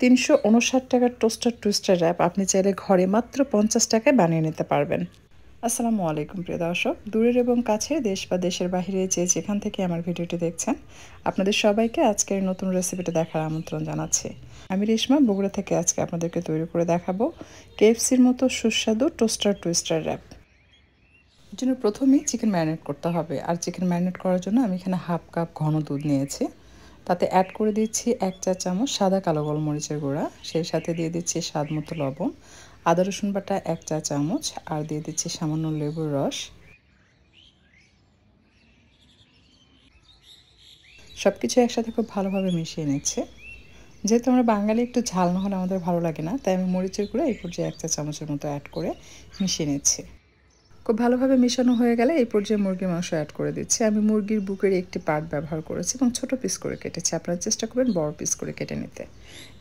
৩৫৯ টাকার toaster twister rap আপনি চাইলে ঘরে মাত্র ৫০ টাকায় বানিয়ে নিতে পারবেন। আসসালামু আলাইকুম প্রিয় দর্শক, দূরের এবং কাছের, দেশ বা দেশের বাইরে যে যেখান থেকে আমার ভিডিওটি দেখছেন, আপনাদের সবাইকে আজকের নতুন রেসিপিটা দেখার আমন্ত্রণ জানাচ্ছি। আমি রেশমা, বগুড়া থেকে আজকে আপনাদেরকে তৈরি করে দেখাবো কেএফসির মতো সুস্বাদু টোস্টার টুইস্টার র্যাপ। এর জন্য প্রথমেই চিকেন ম্যারিনেট করতে হবে, আর চিকেন ম্যারিনেট করার জন্য আমি এখানে হাফ কাপ ঘন দুধ নিয়েছি। তাতে অ্যাড করে দিচ্ছি 1 চা চামচ সাদা কালো গোলমরিচের গুঁড়া, সেই সাথে দিয়ে দিচ্ছি স্বাদ মতো লবণ, আদা রসুন বাটা 1 চা চামচ, আর দিয়ে দিচ্ছি সামান্য লেবুর রস। সব কিছু একসাথে খুব ভালোভাবে মিশিয়ে নিচ্ছে। যেহেতু আমরা বাঙালি, একটু ঝাল না হলে আমাদের ভালো লাগে না, তাই আমি মরিচের গুঁড়া এই পর্যায়ে 1 চা চামচের মতো অ্যাড করে মিশিয়ে নিচ্ছি। খুব ভালোভাবে মেশানো হয়ে গেলে এই পর্যায়ে মুরগির মাংস অ্যাড করে দিচ্ছি। আমি মুরগির বুকের একটি পার্ট ব্যবহার করেছি এবং ছোট পিস করে কেটেছি। আপনারা চেষ্টা করবেন বড় পিস করে কেটে নিতে।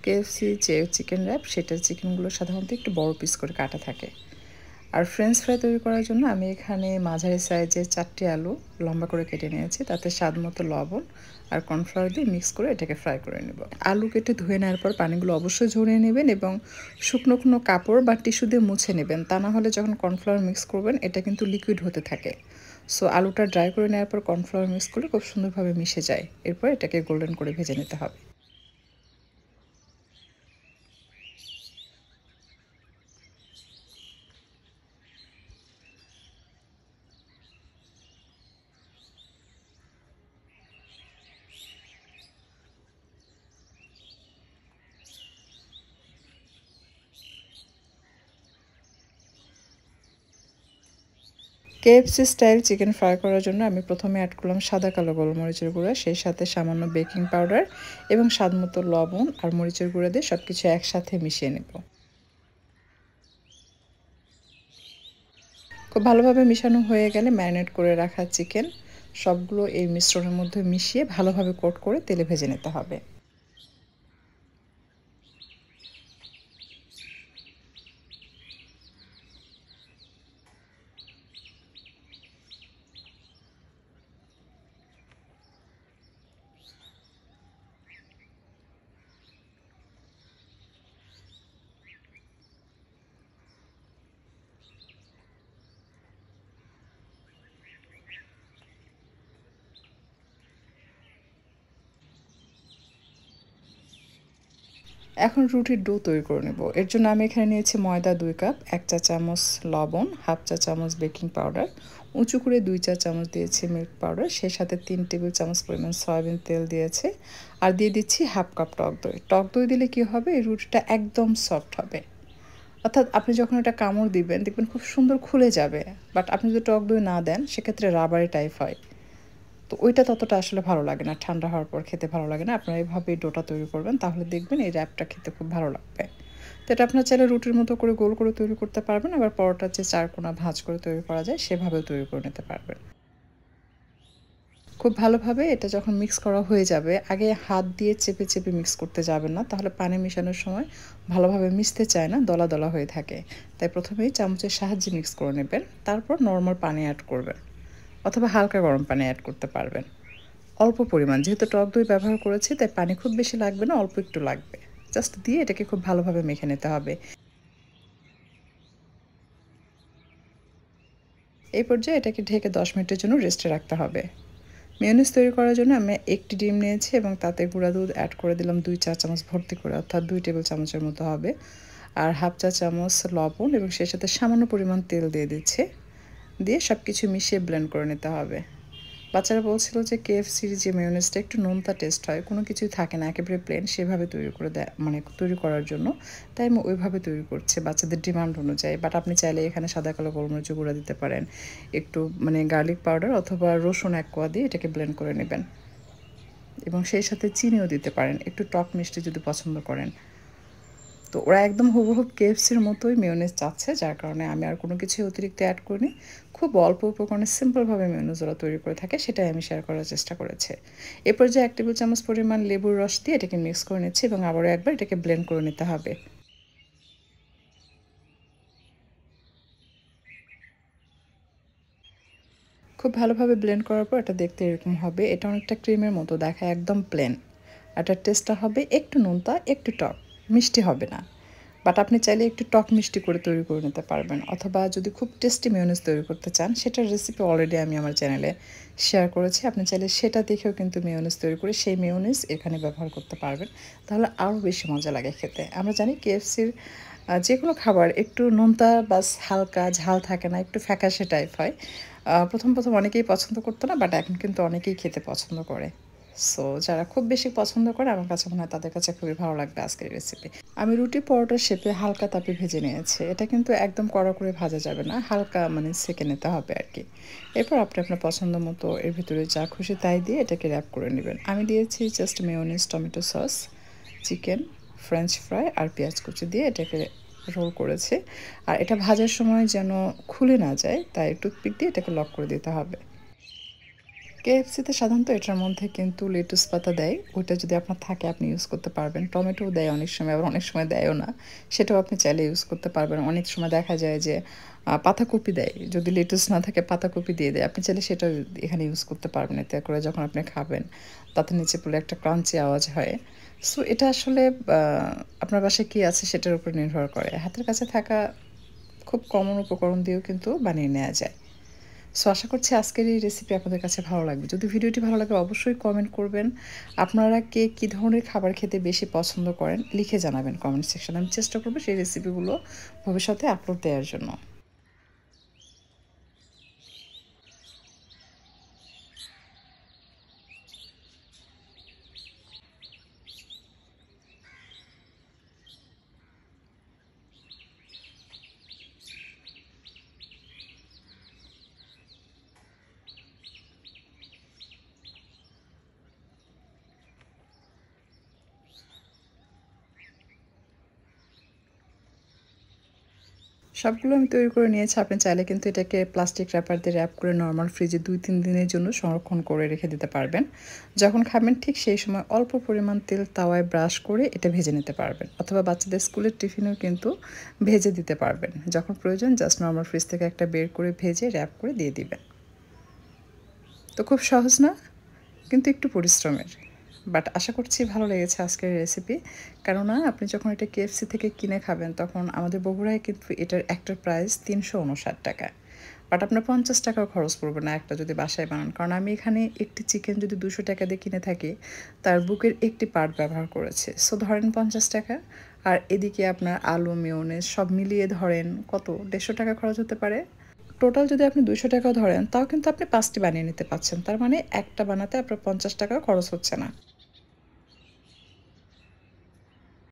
কেএফসি যে চিকেন র্যাপ, সেটার চিকেনগুলো সাধারণত একটু বড় পিস করে কাটা থাকে। আর ফ্রেঞ্চ ফ্রাই তৈরি করার জন্য আমি এখানে মাঝারি সাইজের 4টি আলু লম্বা করে কেটে নিয়েছি। তাতে স্বাদ মতো লবণ আর কর্নফ্লাওয়ার দিয়ে মিক্স করে এটাকে ফ্রাই করে নেব। আলু কেটে ধুয়ে নেওয়ার পর পানিগুলো অবশ্যই ঝরিয়ে নেবেন এবং শুকনো কোনো কাপড় বা টিস্যু দিয়ে মুছে নেবেন। তা না হলে যখন কর্নফ্লাওয়ার মিক্স করবেন, এটা কিন্তু লিকুইড হতে থাকে। সো আলুটা ড্রাই করে নেওয়ার পর কর্নফ্লাওয়ার মিক্স করলে খুব সুন্দরভাবে মিশে যায়। এরপর এটাকে গোল্ডেন করে ভেজে নিতে হবে। কেএফসি স্টাইল চিকেন ফ্রাই করার জন্য আমি প্রথমে অ্যাড করলাম সাদা কালো গোলমরিচের গুঁড়া, সেই সাথে সামান্য বেকিং পাউডার এবং স্বাদমতো লবণ আর মরিচের গুঁড়া দিয়ে সব কিছু একসাথে মিশিয়ে নেব। খুব ভালোভাবে মিশানো হয়ে গেলে ম্যারিনেট করে রাখা চিকেন সবগুলো এই মিশ্রণের মধ্যে মিশিয়ে ভালোভাবে কোট করে তেলে ভেজে নিতে হবে। এখন রুটির ডো তৈরি করে নেব। এর জন্য আমি এখানে নিয়েছি ময়দা 2 কাপ, 1 চা চামচ লবণ, হাফ চা চামচ বেকিং পাউডার, উঁচু করে 2 চা চামচ দিয়েছি মিল্ক পাউডার, সেই সাথে 3 টেবিল চামচ পরিমাণ সয়াবিন তেল দিয়েছে, আর দিয়ে দিচ্ছি হাফ কাপ টক দই। টক দই দিলে কি হবে, এই রুটিটা একদম সফট হবে। অর্থাৎ আপনি যখন এটা কামড় দিবেন, দেখবেন খুব সুন্দর খুলে যাবে। বাট আপনি যদি টক দই না দেন, সেক্ষেত্রে রাবারি টাইপ হয়। তো ওইটা ততটা আসলে ভালো লাগে না, ঠান্ডা হওয়ার পর খেতে ভালো লাগে না। আপনারা এইভাবে ডোটা তৈরি করবেন, তাহলে দেখবেন এই র্যাপটা খেতে খুব ভালো লাগবে। তো এটা আপনার চাইলে রুটির মতো করে গোল করে তৈরি করতে পারবেন, আবার পরোটার যে চারকোনা ভাঁজ করে তৈরি করা যায় সেভাবেও তৈরি করে নিতে পারবেন। খুব ভালোভাবে এটা যখন মিক্স করা হয়ে যাবে, আগে হাত দিয়ে চেপে চেপে মিক্স করতে যাবেন না, তাহলে পানি মেশানোর সময় ভালোভাবে মিশতে চায় না, দলা দলা হয়ে থাকে। তাই প্রথমেই চামচের সাহায্যে মিক্স করে নেবেন, তারপর নর্মাল পানি অ্যাড করবেন অথবা হালকা গরম পানি অ্যাড করতে পারবেন। অল্প পরিমাণ, যেহেতু টক দই ব্যবহার করেছি তাই পানি খুব বেশি লাগবে না, অল্প একটু লাগবে। জাস্ট দিয়ে এটাকে খুব ভালোভাবে মেখে নিতে হবে। এই পর্যায়ে এটাকে ঢেকে 10 মিনিটের জন্য রেস্টে রাখতে হবে। মেয়োনিজ তৈরি করার জন্য আমি একটি ডিম নিয়েছি এবং তাতে গুঁড়া দুধ অ্যাড করে দিলাম 2 চা চামচ ভর্তি করে, অর্থাৎ 2 টেবিল চামচের মতো হবে। আর হাফ চা চামচ লবণ এবং সেই সাথে সামান্য পরিমাণ তেল দিয়ে দিচ্ছি। দিয়ে সব কিছু মিশিয়ে ব্লেন্ড করে নিতে হবে। বাচ্চারা বলছিল যে কেএফসির যে মেয়োনিজটা একটু নোনতা টেস্ট হয়, কোনো কিছুই থাকে না, একেবারে প্লেন, সেভাবে তৈরি করে দেয়, মানে তৈরি করার জন্য। তাই আমি ওইভাবে তৈরি করছি বাচ্চাদের ডিমান্ড অনুযায়ী। বাট আপনি চাইলে এখানে সাদা কালো গোলমরিচ গুঁড়া দিতে পারেন, একটু মানে গার্লিক পাউডার অথবা রসুন 1 কোয়া দিয়ে এটাকে ব্লেন্ড করে নেবেন এবং সেই সাথে চিনিও দিতে পারেন, একটু টক মিষ্টি যদি পছন্দ করেন। তো ওরা একদম হুবহু কেএফসির মতোই মেয়োনিজ চাচ্ছে, যার কারণে আমি আর কোনো কিছুই অতিরিক্ত অ্যাড করিনি। খুব অল্প উপকরণে সিম্পলভাবে মেয়োনিজ ওরা তৈরি করে থাকে, সেটাই আমি শেয়ার করার চেষ্টা করেছি। এরপর যে 1 টেবিল চামচ পরিমাণ লেবুর রস দিয়ে এটাকে মিক্স করে নিচ্ছি এবং আবারও একবার এটাকে ব্লেন্ড করে নিতে হবে। খুব ভালোভাবে ব্লেন্ড করার পর এটা দেখতে এরকম হবে। এটা অনেকটা ক্রিমের মতো দেখায়, একদম প্লেন। এটার টেস্টটা হবে একটু নোনতা, একটু টক। মিষ্টি হবে না। বাট আপনি চাইলে একটু টক মিষ্টি করে তৈরি করে নিতে পারবেন, অথবা যদি খুব টেস্টি মেয়োনিজ তৈরি করতে চান সেটার রেসিপি অলরেডি আমি আমার চ্যানেলে শেয়ার করেছি। আপনি চাইলে সেটা দেখেও কিন্তু মেয়োনিজ তৈরি করে সেই মেয়োনিজ এখানে ব্যবহার করতে পারবেন, তাহলে আরও বেশি মজা লাগে খেতে। আমরা জানি কেএফসির যে কোনো খাবার একটু নোনতা বাস হালকা ঝাল থাকে না, একটু ফ্যাকাশে টাইপ হয়। প্রথম অনেকেই পছন্দ করতো না, বাট এখন কিন্তু অনেকেই খেতে পছন্দ করে। সো যারা খুব বেশি পছন্দ করে আমার কাছে মনে হয় তাদের কাছে খুবই ভালো লাগবে আজকের রেসিপি। আমি রুটি পরোটার শেপে হালকা তাপে ভেজে নিয়েছি। এটা কিন্তু একদম কড়া করে ভাজা যাবে না, হালকা মানে সেঁকে নিতে হবে আর কি। এরপর আপনি আপনার পছন্দ মতো এর ভিতরে যা খুশি তাই দিয়ে এটাকে র্যাপ করে নেবেন। আমি দিয়েছি just mayonnaise, tomato sauce, chicken, French fry আর পেঁয়াজ কুচি দিয়ে এটাকে রোল করেছি। আর এটা ভাজার সময় যেন খুলে না যায় তাই টুথপিক দিয়ে এটাকে লক করে দিতে হবে। কেএফসিতে সাধারণত এটার মধ্যে কিন্তু লেটুস পাতা দেয়। ওইটা যদি আপনার থাকে আপনি ইউজ করতে পারবেন। টমেটোও দেয় অনেক সময়, আবার অনেক সময় দেয়ও না। সেটাও আপনি চাইলে ইউজ করতে পারবেন। অনেক সময় দেখা যায় যে পাতাকপি দেয়। যদি লেটুস না থাকে পাতাকপি দিয়ে দেয়। আপনি চাইলে সেটাও এখানে ইউজ করতে পারবেন। এতে করে যখন আপনি খাবেন তাতে নিচে পড়লে একটা ক্রাঞ্চি আওয়াজ হয়। সো এটা আসলে আপনার বাসায় কী আছে সেটার উপর নির্ভর করে। হাতের কাছে থাকা খুব কমন উপকরণ দিয়েও কিন্তু বানিয়ে নেওয়া যায়। সো আশা করছি আজকের এই রেসিপি আপনাদের কাছে ভালো লাগবে। যদি ভিডিওটি ভালো লাগে অবশ্যই কমেন্ট করবেন। আপনারা কে কী ধরনের খাবার খেতে বেশি পছন্দ করেন লিখে জানাবেন কমেন্ট সেকশনে। আমি চেষ্টা করব সেই রেসিপিগুলো ভবিষ্যতে আপলোড দেওয়ার জন্য। সবগুলো আমি তৈরি করে নিয়েছি। আপনি চাইলে কিন্তু এটাকে প্লাস্টিক র্যাপার দিয়ে র্যাপ করে নরমাল ফ্রিজে ২-৩ দিনের জন্য সংরক্ষণ করে রেখে দিতে পারবেন। যখন খাবেন ঠিক সেই সময় অল্প পরিমাণ তেল তাওয়ায় ব্রাশ করে এটা ভেজে নিতে পারবেন, অথবা বাচ্চাদের স্কুলের টিফিনেও কিন্তু ভেজে দিতে পারবেন। যখন প্রয়োজন জাস্ট নরমাল ফ্রিজ থেকে একটা বের করে ভেজে র্যাপ করে দিয়ে দিবেন। তো খুব সহজ না, কিন্তু একটু পরিশ্রমের। বাট আশা করছি ভালো লেগেছে আজকের রেসিপি। কেননা আপনি যখন এটা কেএফসি থেকে কিনে খাবেন তখন আমাদের বগুড়ায় কিন্তু এটার একটার প্রাইস ৩৫৯ টাকা। বাট আপনার ৫০ টাকাও খরচ পড়বে না একটা যদি বাসায় বানান। কারণ আমি এখানে একটি চিকেন যদি ২০০ টাকা দিয়ে কিনে থাকি তার বুকের একটি পার্ট ব্যবহার করেছি। সো ধরেন ৫০ টাকা। আর এদিকে আপনার আলু, মেয়োনিজ সব মিলিয়ে ধরেন কত ১৫০ টাকা খরচ হতে পারে। টোটাল যদি আপনি ২০০ টাকাও ধরেন তাও কিন্তু আপনি ৫টি বানিয়ে নিতে পারছেন। তার মানে একটা বানাতে আপনার ৫০ টাকাও খরচ হচ্ছে না।